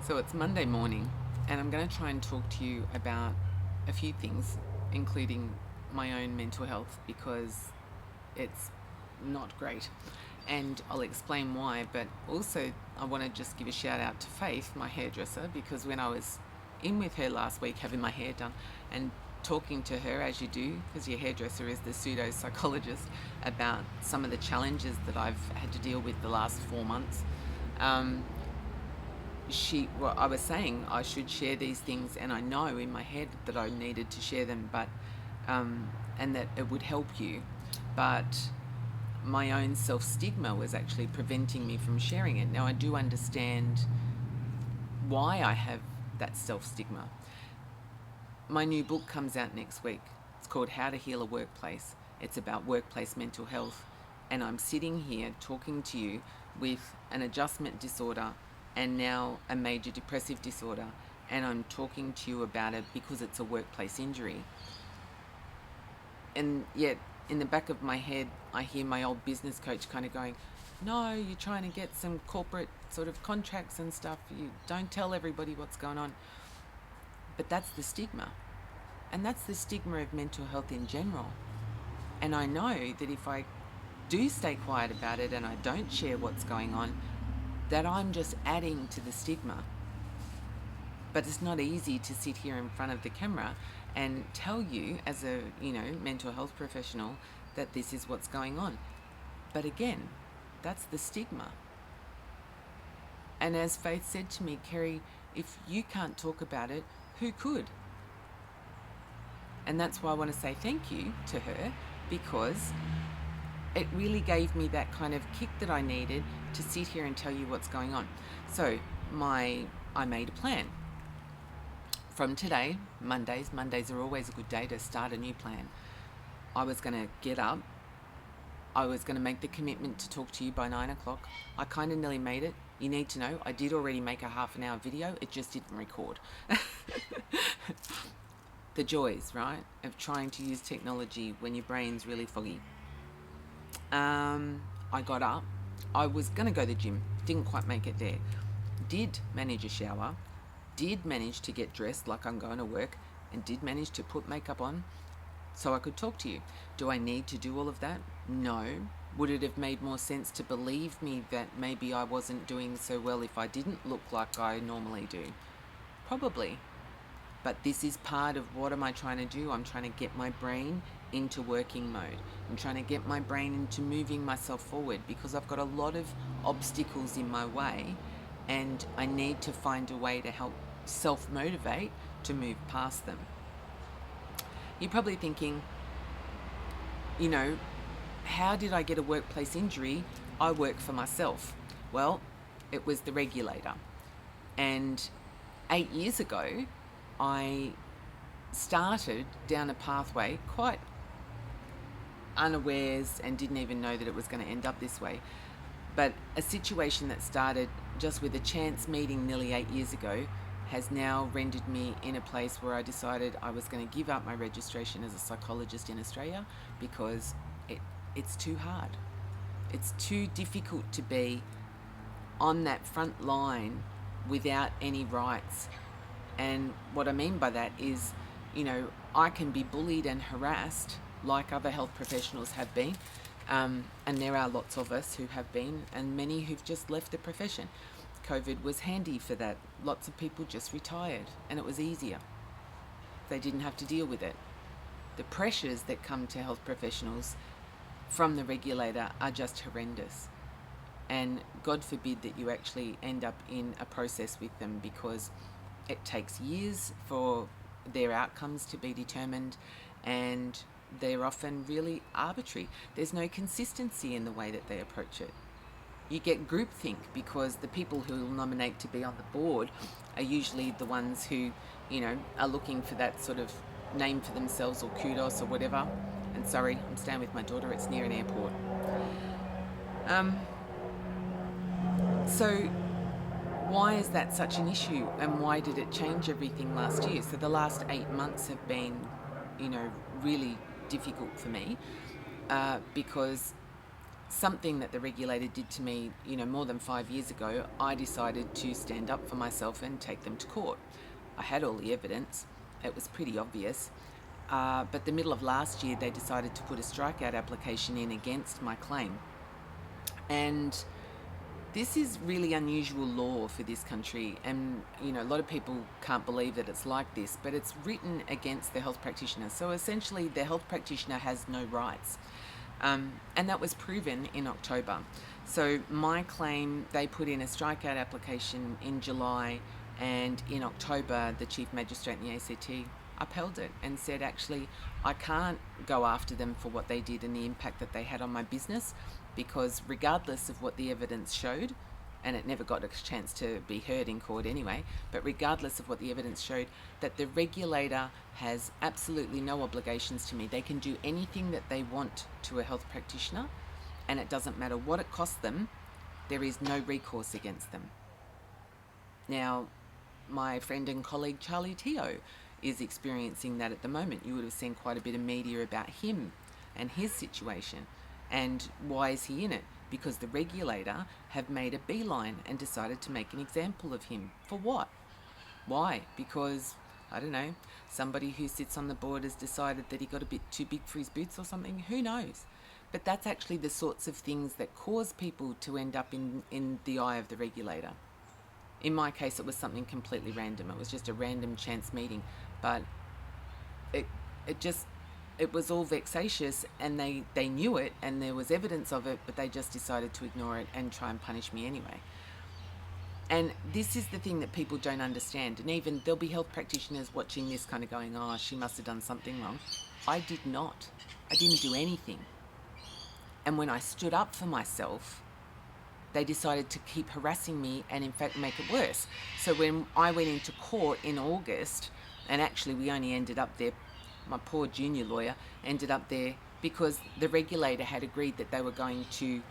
So it's Monday morning, and I'm going to try and talk to you about a few things, including my own mental health, because it's not great. And I'll explain why, but also I want to just give a shout out to Faith, my hairdresser, because when I was in with her last week having my hair done and talking to her, as you do, because your hairdresser is the pseudo psychologist, about some of the challenges that I've had to deal with the last 4 months. I was saying I should share these things, and I know in my head that I needed to share them, but and that it would help you, but my own self-stigma was actually preventing me from sharing it. Now I do understand why I have that self-stigma. My new book comes out next week. It's called How to Heal a Workplace. It's about workplace mental health, and I'm sitting here talking to you with an adjustment disorder and now a major depressive disorder, and I'm talking to you about it because it's a workplace injury. And yet, in the back of my head, I hear my old business coach kind of going, no, you're trying to get some corporate sort of contracts and stuff. You don't tell everybody what's going on. But that's the stigma. And that's the stigma of mental health in general. And I know that if I do stay quiet about it and I don't share what's going on, that I'm just adding to the stigma. But it's not easy to sit here in front of the camera and tell you as a, mental health professional that this is what's going on. But again, that's the stigma. And as Faith said to me, Kerry, if you can't talk about it, who could? And that's why I want to say thank you to her, because it really gave me that kind of kick that I needed to sit here and tell you what's going on. So I made a plan. From today, Mondays are always a good day to start a new plan. I was going to get up. I was going to make the commitment to talk to you by 9 o'clock. I kind of nearly made it. You need to know, I did already make a half an hour video. It just didn't record. The joys, right, of trying to use technology when your brain's really foggy. I got up. I was going to go to the gym. Didn't quite make it there. Did manage a shower. Did manage to get dressed like I'm going to work, and did manage to put makeup on so I could talk to you. Do I need to do all of that? No. Would it have made more sense to believe me that maybe I wasn't doing so well if I didn't look like I normally do? Probably. But this is part of what am I trying to do? I'm trying to get my brain into working mode. I'm trying to get my brain into moving myself forward, because I've got a lot of obstacles in my way, and I need to find a way to help self-motivate to move past them. You're probably thinking, how did I get a workplace injury? I work for myself. Well, it was the regulator. And 8 years ago, I started down a pathway quite unawares and didn't even know that it was going to end up this way. But a situation that started just with a chance meeting nearly 8 years ago has now rendered me in a place where I decided I was going to give up my registration as a psychologist in Australia, because it's too hard. It's too difficult to be on that front line without any rights. And what I mean by that is, I can be bullied and harassed like other health professionals have been. And there are lots of us who have been, and many who've just left the profession. COVID was handy for that. Lots of people just retired, and it was easier. They didn't have to deal with it. The pressures that come to health professionals from the regulator are just horrendous. And God forbid that you actually end up in a process with them, because it takes years for their outcomes to be determined, and they're often really arbitrary. There's no consistency in the way that they approach it. You get groupthink, because the people who will nominate to be on the board are usually the ones who, are looking for that sort of name for themselves, or kudos or whatever. And sorry, I'm staying with my daughter, it's near an airport. So why is that such an issue, and why did it change everything last year? So the last 8 months have been, really difficult for me, because something that the regulator did to me, more than 5 years ago, I decided to stand up for myself and take them to court. I had all the evidence. It was pretty obvious. But the middle of last year, they decided to put a strikeout application in against my claim. And this is really unusual law for this country, and a lot of people can't believe that it's like this, but it's written against the health practitioner. So essentially, the health practitioner has no rights. And that was proven in October. So my claim, they put in a strikeout application in July, and in October, the Chief Magistrate in the ACT upheld it and said, actually, I can't go after them for what they did and the impact that they had on my business, because regardless of what the evidence showed, and it never got a chance to be heard in court anyway, but regardless of what the evidence showed, that the regulator has absolutely no obligations to me. They can do anything that they want to a health practitioner, and it doesn't matter what it costs them, there is no recourse against them. Now, my friend and colleague Charlie Teo is experiencing that at the moment. You would have seen quite a bit of media about him and his situation. And why is he in it? Because the regulator have made a beeline and decided to make an example of him. For what? Why? Because, I don't know, somebody who sits on the board has decided that he got a bit too big for his boots or something. Who knows? But that's actually the sorts of things that cause people to end up in the eye of the regulator. In my case, it was something completely random. It was just a random chance meeting. But it was all vexatious, and they knew it, and there was evidence of it, but they just decided to ignore it and try and punish me anyway. And this is the thing that people don't understand. And even there'll be health practitioners watching this kind of going, oh, she must have done something wrong. I did not. I didn't do anything. And when I stood up for myself, they decided to keep harassing me and in fact make it worse. So when I went into court in August, and actually we only ended up there, my poor junior lawyer ended up there because the regulator had agreed that they were going to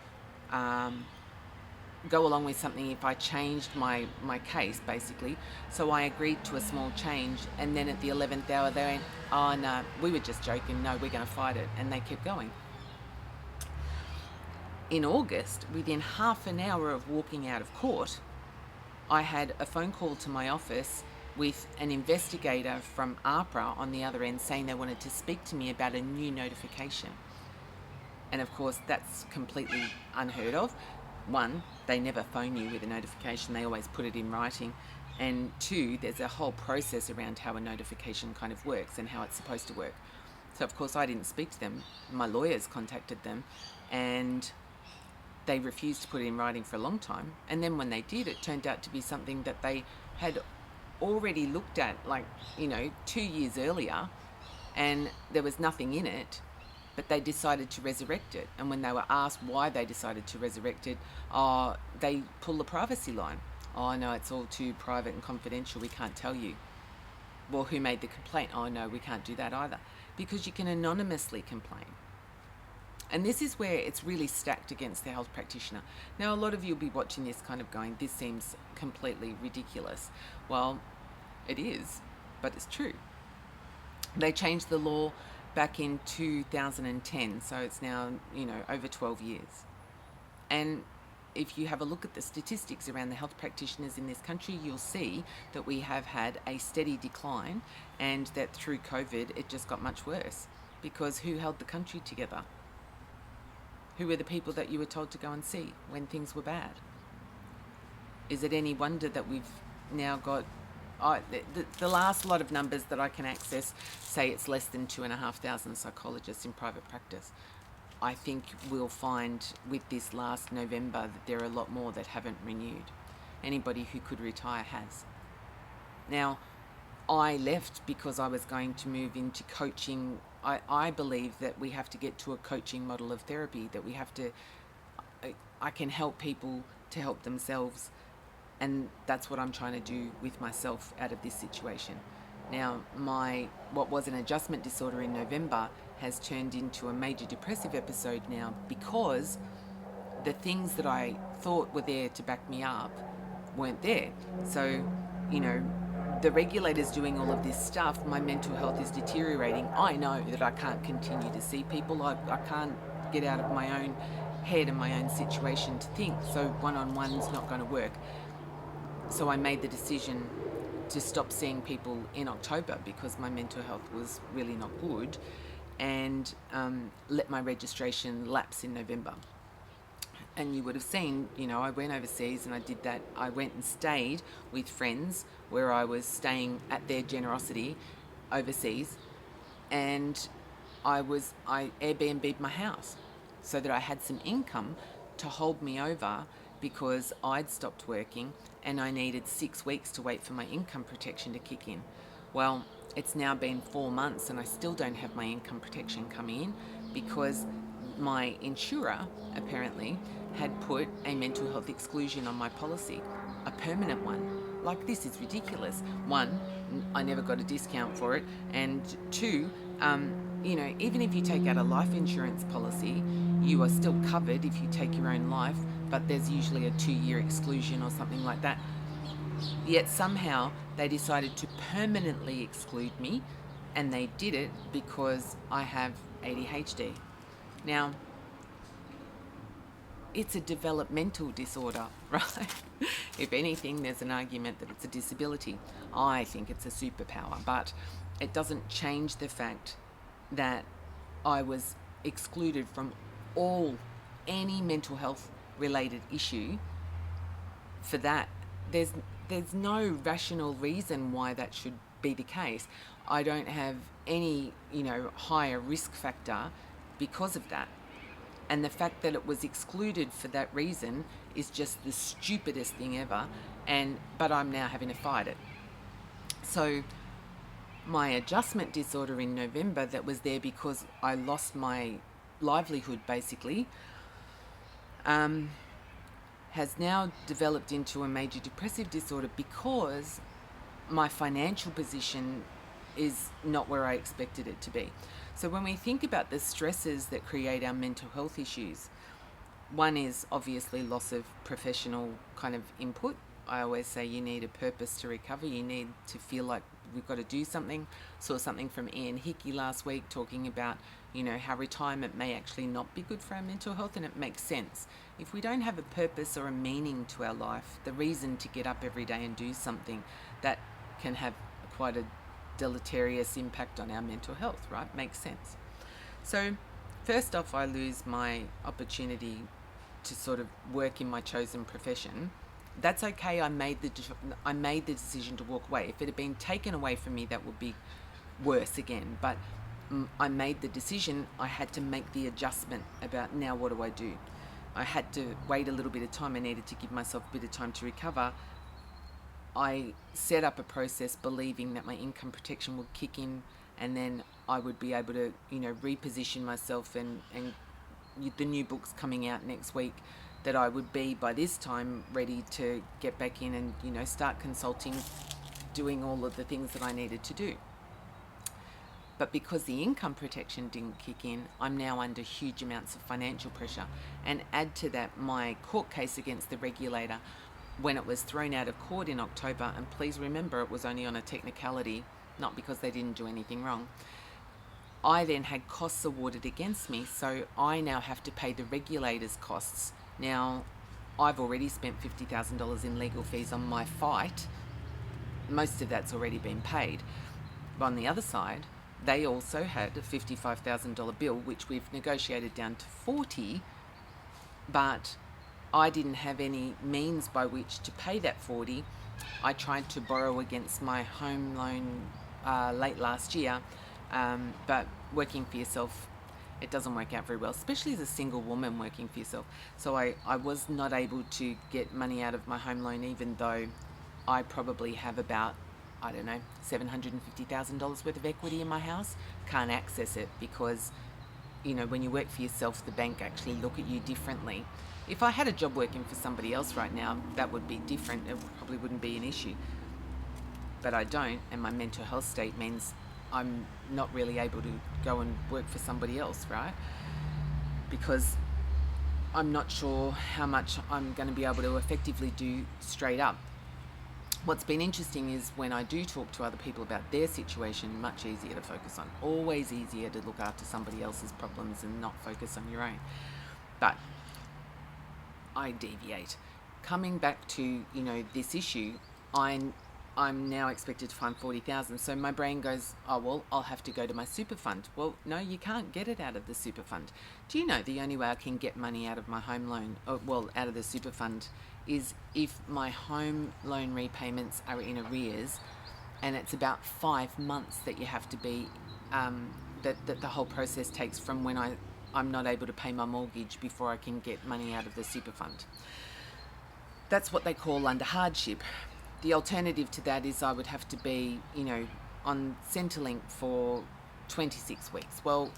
go along with something if I changed my case, basically. So I agreed to a small change, and then at the 11th hour they went, oh no, we were just joking, no, we're going to fight it, and they kept going. In August, within half an hour of walking out of court, I had a phone call to my office with an investigator from AHPRA on the other end saying they wanted to speak to me about a new notification. And of course, that's completely unheard of. One, they never phone you with a notification, they always put it in writing. And two, there's a whole process around how a notification kind of works and how it's supposed to work. So of course I didn't speak to them. My lawyers contacted them, and they refused to put it in writing for a long time. And then when they did, it turned out to be something that they had already looked at, 2 years earlier, and there was nothing in it, but they decided to resurrect it. And when they were asked why they decided to resurrect it, they pulled the privacy line. Oh no, it's all too private and confidential, we can't tell you. Well, who made the complaint? Oh no, we can't do that either. Because you can anonymously complain. And this is where it's really stacked against the health practitioner. Now, a lot of you will be watching this kind of going, this seems completely ridiculous. Well, it is, but it's true. They changed the law back in 2010, so it's now, over 12 years. And if you have a look at the statistics around the health practitioners in this country, you'll see that we have had a steady decline, and that through COVID, it just got much worse. Because who held the country together? Who were the people that you were told to go and see when things were bad? Is it any wonder that we've now got... the last lot of numbers that I can access say it's less than 2,500 psychologists in private practice. I think we'll find with this last November that there are a lot more that haven't renewed. Anybody who could retire has. Now, I left because I was going to move into coaching. I believe that we have to get to a coaching model of therapy, that we have to... I can help people to help themselves, and that's what I'm trying to do with myself out of this situation. Now, what was an adjustment disorder in November has turned into a major depressive episode now, because the things that I thought were there to back me up weren't there. So, the regulator's doing all of this stuff, my mental health is deteriorating. I know that I can't continue to see people. I can't get out of my own head and my own situation to think. So one-on-one's not going to work. So I made the decision to stop seeing people in October because my mental health was really not good, and let my registration lapse in November. And you would have seen, I went overseas and I did that. I went and stayed with friends where I was staying at their generosity overseas, and I Airbnb'd my house so that I had some income to hold me over, because I'd stopped working and I needed 6 weeks to wait for my income protection to kick in. Well, it's now been 4 months and I still don't have my income protection coming in because my insurer apparently had put a mental health exclusion on my policy, a permanent one. Like, this is ridiculous. One, I never got a discount for it, and two, even if you take out a life insurance policy, you are still covered if you take your own life, but there's usually a 2-year exclusion or something like that. Yet somehow they decided to permanently exclude me, and they did it because I have ADHD. Now, it's a developmental disorder, right? If anything, there's an argument that it's a disability. I think it's a superpower, but it doesn't change the fact that I was excluded from any mental health related issue for that. There's no rational reason why that should be the case. I don't have any, higher risk factor because of that. And the fact that it was excluded for that reason is just the stupidest thing ever. But I'm now having to fight it. So my adjustment disorder in November, that was there because I lost my livelihood basically, has now developed into a major depressive disorder because my financial position is not where I expected it to be. So when we think about the stresses that create our mental health issues, one is obviously loss of professional kind of input. I always say you need a purpose to recover. You need to feel like we've got to do something. Saw something from Ian Hickey last week talking about, how retirement may actually not be good for our mental health, and it makes sense. If we don't have a purpose or a meaning to our life, the reason to get up every day and do something, that can have quite a deleterious impact on our mental health, right? Makes sense. So first off, I lose my opportunity to sort of work in my chosen profession. That's okay. I made the decision to walk away. If it had been taken away from me, that would be worse again. But I made the decision. I had to make the adjustment about, now what do I do? I had to wait a little bit of time. I needed to give myself a bit of time to recover. I set up a process believing that my income protection would kick in, and then I would be able to, reposition myself, and the new book's coming out next week, that I would be by this time ready to get back in and, start consulting, doing all of the things that I needed to do. But because the income protection didn't kick in, I'm now under huge amounts of financial pressure. And add to that my court case against the regulator, when it was thrown out of court in October, and please remember it was only on a technicality, not because they didn't do anything wrong. I then had costs awarded against me, so I now have to pay the regulator's costs. Now, I've already spent $50,000 in legal fees on my fight. Most of that's already been paid. But on the other side, they also had a $55,000 bill, which we've negotiated down to $40,000, but I didn't have any means by which to pay that $40,000. I tried to borrow against my home loan late last year, but working for yourself, it doesn't work out very well, especially as a single woman working for yourself. So I was not able to get money out of my home loan, even though I probably have about, $750,000 worth of equity in my house. Can't access it because, when you work for yourself, the bank actually look at you differently. If I had a job working for somebody else right now, that would be different. It probably wouldn't be an issue. But I don't, and my mental health state means I'm not really able to go and work for somebody else, right? Because I'm not sure how much I'm going to be able to effectively do straight up. What's been interesting is when I do talk to other people about their situation, much easier to focus on. Always easier to look after somebody else's problems and not focus on your own. But I deviate. Coming back to, this issue, I'm now expected to find 40,000. So my brain goes, oh, well, I'll have to go to my super fund. Well, no, you can't get it out of the super fund. Do you know the only way I can get money out of my home loan, out of the super fund, is if my home loan repayments are in arrears, and it's about 5 months that you have to be, that the whole process takes from when I'm not able to pay my mortgage before I can get money out of the super fund. That's what they call under hardship. The alternative to that is I would have to be, on Centrelink for 26 weeks. Well,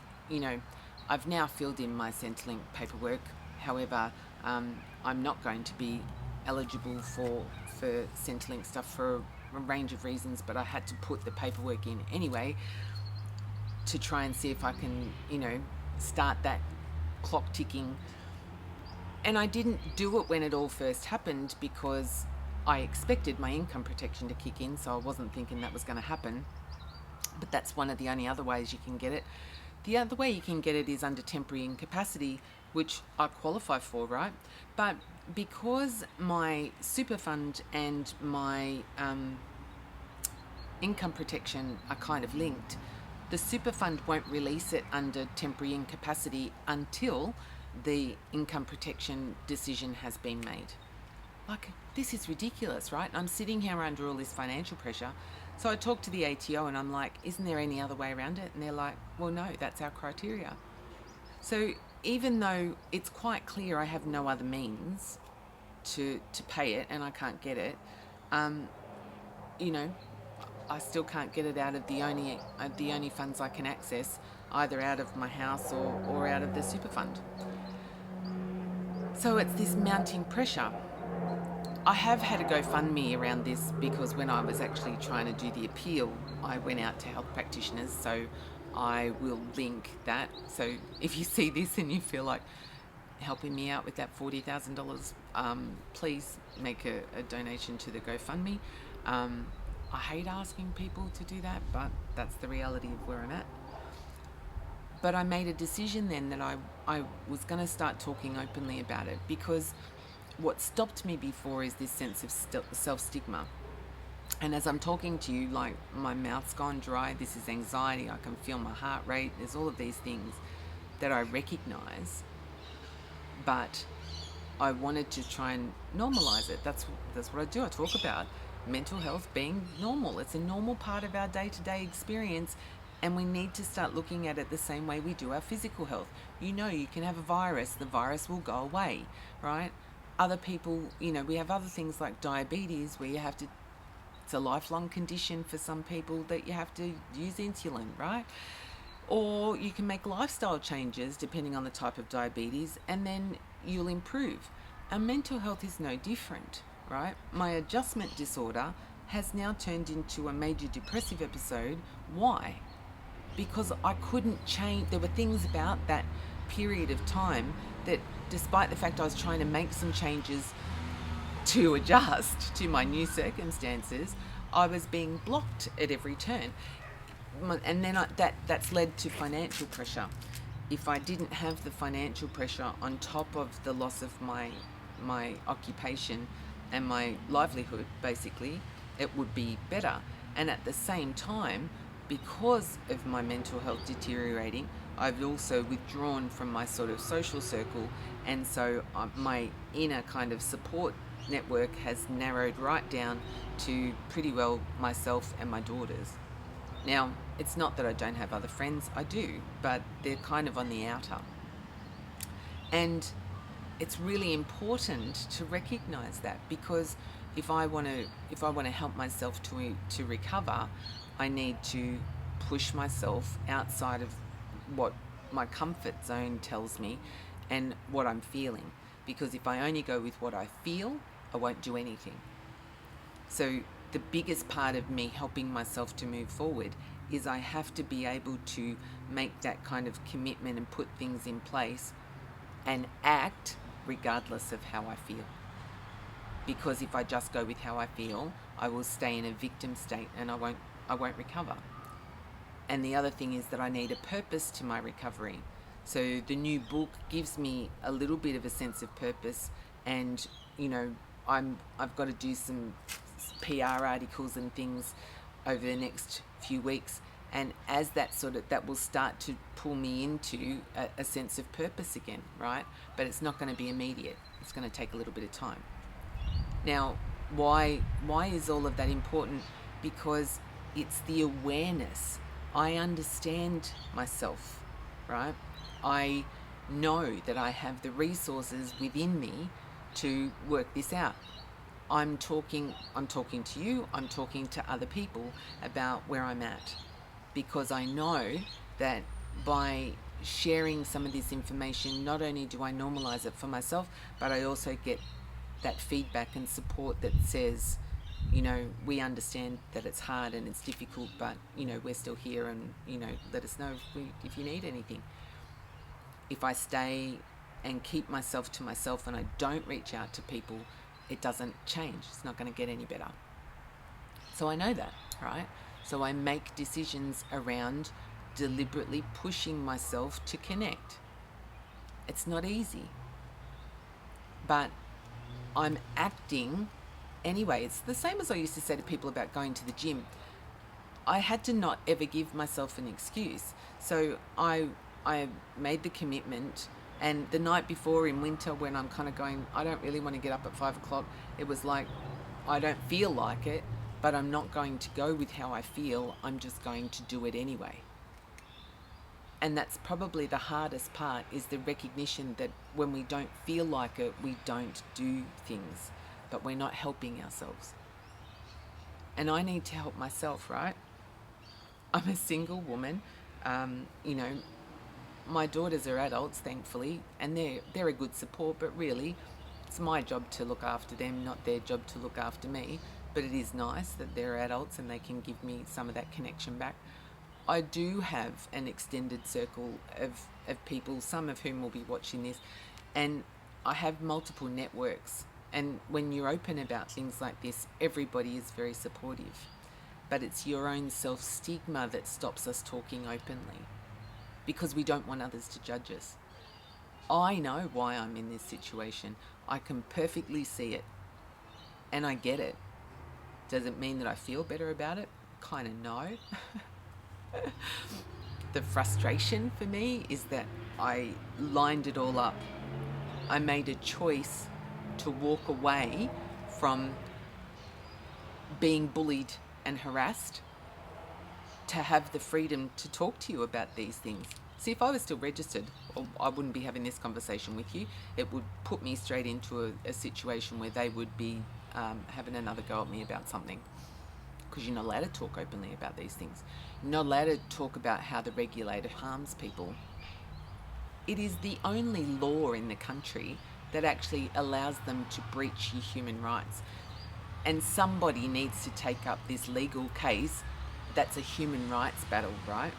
I've now filled in my Centrelink paperwork. However, I'm not going to be eligible for Centrelink stuff for a range of reasons, but I had to put the paperwork in anyway to try and see if I can, start that clock ticking. And I didn't do it when it all first happened because I expected my income protection to kick in, so I wasn't thinking that was going to happen. But that's one of the only other ways you can get it. The other way you can get it is under temporary incapacity, which I qualify for, right? But because my super fund and my income protection are kind of linked, the super fund won't release it under temporary incapacity until the income protection decision has been made. Like, this is ridiculous, right? I'm sitting here under all this financial pressure. So I talked to the ATO and I'm like, isn't there any other way around it? And they're like, well, no, that's our criteria. So even though it's quite clear I have no other means to pay it and I can't get it, I still can't get it out of the only funds I can access, either out of my house or out of the super fund. So it's this mounting pressure. I have had a GoFundMe around this because when I was actually trying to do the appeal, I went out to health practitioners, so I will link that. So if you see this and you feel like helping me out with that $40,000, please make a donation to the GoFundMe. I hate asking people to do that, but that's the reality of where I'm at. But I made a decision then that I was going to start talking openly about it, because what stopped me before is this sense of self-stigma. And as I'm talking to you, like, my mouth's gone dry, this is anxiety, I can feel my heart rate, there's all of these things that I recognize, but I wanted to try and normalize it. That's what I do. I talk about mental health being normal. It's a normal part of our day-to-day experience, and we need to start looking at it the same way we do our physical health. You can have a virus, the virus will go away, right? Other people, we have other things like diabetes where it's a lifelong condition for some people that you have to use insulin, right? Or you can make lifestyle changes depending on the type of diabetes, and then you'll improve. Our mental health is no different, right? My adjustment disorder has now turned into a major depressive episode. Why? Because I couldn't change. There were things about that period of time that, despite the fact I was trying to make some changes to adjust to my new circumstances, I was being blocked at every turn. And then that's led to financial pressure. If I didn't have the financial pressure on top of the loss of my occupation and my livelihood, basically, it would be better. And at the same time, because of my mental health deteriorating, I've also withdrawn from my sort of social circle, and so my inner kind of support network has narrowed right down to pretty well myself and my daughters. Now, it's not that I don't have other friends, I do, but they're kind of on the outer. And it's really important to recognize that, because if I want to help myself to recover, I need to push myself outside of what my comfort zone tells me and what I'm feeling. Because if I only go with what I feel, I won't do anything. So the biggest part of me helping myself to move forward is I have to be able to make that kind of commitment and put things in place and act regardless of how I feel. Because if I just go with how I feel, I will stay in a victim state and I won't recover. And the other thing is that I need a purpose to my recovery. So the new book gives me a little bit of a sense of purpose, and I've got to do some PR articles and things over the next few weeks, and as that will start to pull me into a sense of purpose again, right? But it's not going to be immediate. It's going to take a little bit of time. Now, why is all of that important? Because it's the awareness. I understand myself, right? I know that I have the resources within me to work this out. I'm talking to you, I'm talking to other people about where I'm at, because I know that by sharing some of this information, not only do I normalize it for myself, but I also get that feedback and support that says, we understand that it's hard and it's difficult, but we're still here, and let us know if you need anything. If I stay and keep myself to myself and I don't reach out to people, it doesn't change. It's not going to get any better. So I know that, right? So I make decisions around deliberately pushing myself to connect. It's not easy, but I'm acting anyway. It's the same as I used to say to people about going to the gym. I had to not ever give myself an excuse. So I made the commitment, and the night before in winter, when I'm kind of going, I don't really want to get up at 5 o'clock, it was like, I don't feel like it, but I'm not going to go with how I feel. I'm just going to do it anyway. And that's probably the hardest part, is the recognition that when we don't feel like it, we don't do things, but we're not helping ourselves. And I need to help myself, right? I'm a single woman. My daughters are adults, thankfully, and they're a good support, but really it's my job to look after them, not their job to look after me. But it is nice that they're adults and they can give me some of that connection back. I do have an extended circle of people, some of whom will be watching this, and I have multiple networks. And when you're open about things like this, everybody is very supportive. But it's your own self-stigma that stops us talking openly, because we don't want others to judge us. I know why I'm in this situation. I can perfectly see it, and I get it. Does it mean that I feel better about it? Kind of no. The frustration for me is that I lined it all up. I made a choice to walk away from being bullied and harassed, to have the freedom to talk to you about these things. See, if I was still registered, I wouldn't be having this conversation with you. It would put me straight into a situation where they would be having another go at me about something, because you're not allowed to talk openly about these things. You're not allowed to talk about how the regulator harms people. It is the only law in the country that actually allows them to breach your human rights. And somebody needs to take up this legal case. That's a human rights battle, right?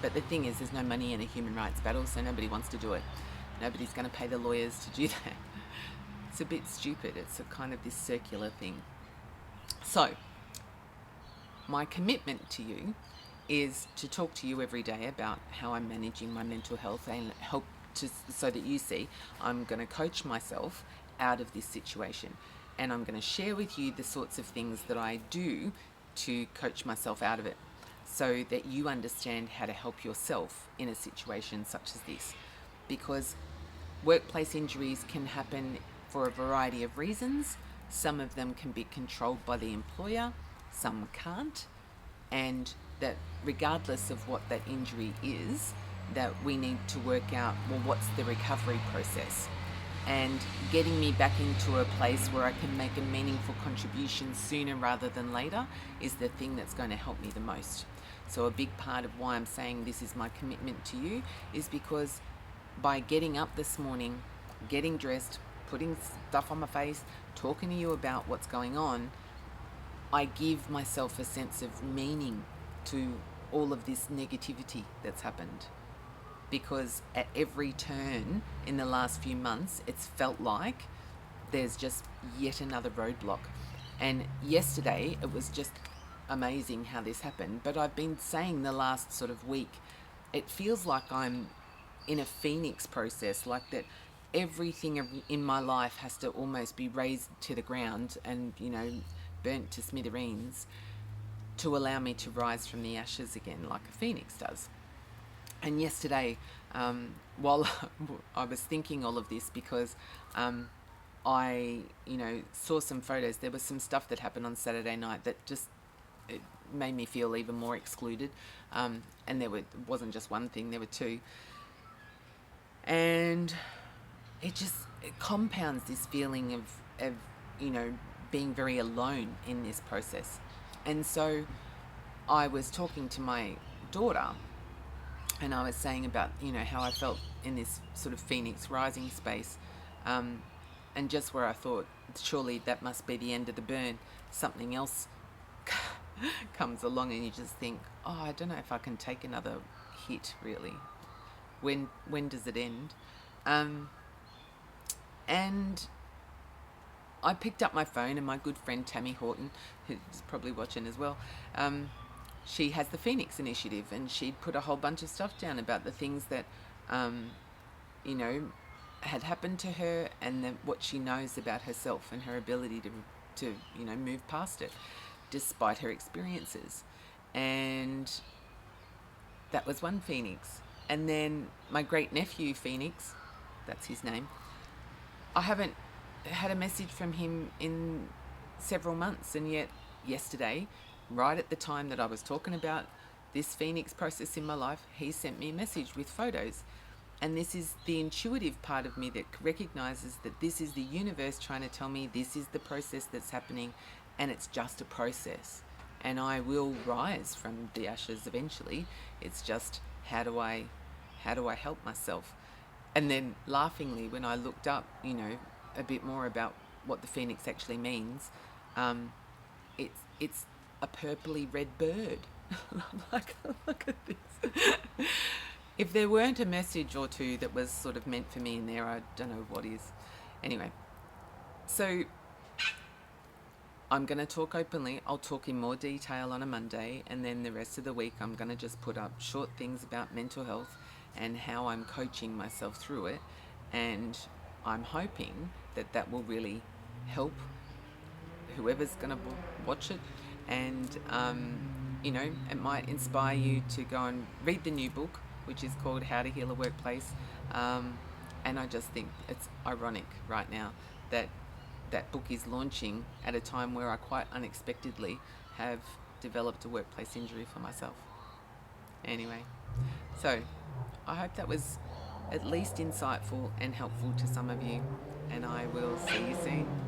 But the thing is, there's no money in a human rights battle, so nobody wants to do it. Nobody's going to pay the lawyers to do that. It's a bit stupid. It's a kind of this circular thing. So, my commitment to you is to talk to you every day about how I'm managing my mental health, and help so that you see I'm going to coach myself out of this situation. And I'm going to share with you the sorts of things that I do to coach myself out of it, so that you understand how to help yourself in a situation such as this. Because workplace injuries can happen for a variety of reasons. Some of them can be controlled by the employer, some can't. And that regardless of what that injury is, that we need to work out, well, what's the recovery process? And getting me back into a place where I can make a meaningful contribution sooner rather than later is the thing that's going to help me the most. So a big part of why I'm saying this is my commitment to you is because by getting up this morning, getting dressed, putting stuff on my face, talking to you about what's going on, I give myself a sense of meaning to all of this negativity that's happened. Because at every turn in the last few months, it's felt like there's just yet another roadblock. And yesterday, it was just amazing how this happened. But I've been saying the last sort of week, it feels like I'm in a phoenix process, like that everything in my life has to almost be razed to the ground and, burnt to smithereens to allow me to rise from the ashes again, like a phoenix does. And yesterday, while I was thinking all of this, because I, saw some photos. There was some stuff that happened on Saturday night that just it made me feel even more excluded. And it wasn't just one thing; there were two. And it compounds this feeling of being very alone in this process. And so I was talking to my daughter, and I was saying about how I felt in this sort of phoenix rising space, and just where I thought surely that must be the end of the burn, something else comes along, and you just think, oh, I don't know if I can take another hit really. When does it end? And I picked up my phone, and my good friend Tammy Horton, who's probably watching as well, she has the Phoenix Initiative, and she'd put a whole bunch of stuff down about the things that, you know, had happened to her, and what she knows about herself and her ability to move past it, despite her experiences. And that was one Phoenix. And then my great nephew Phoenix, that's his name, I haven't had a message from him in several months, and yet yesterday, right at the time that I was talking about this Phoenix process in my life, he sent me a message with photos. And this is the intuitive part of me that recognizes that this is the universe trying to tell me this is the process that's happening, and it's just a process. And I will rise from the ashes eventually. It's just how do I help myself? And then laughingly, when I looked up, a bit more about what the phoenix actually means, it's a purpley red bird. Like, look at this. If there weren't a message or two that was sort of meant for me in there, I don't know what is. Anyway, so I'm going to talk openly. I'll talk in more detail on a Monday, and then the rest of the week I'm going to just put up short things about mental health and how I'm coaching myself through it. And I'm hoping that that will really help whoever's going to watch it. And, it might inspire you to go and read the new book, which is called How to Heal a Workplace. And I just think it's ironic right now that that book is launching at a time where I quite unexpectedly have developed a workplace injury for myself. Anyway, so I hope that was at least insightful and helpful to some of you, and I will see you soon.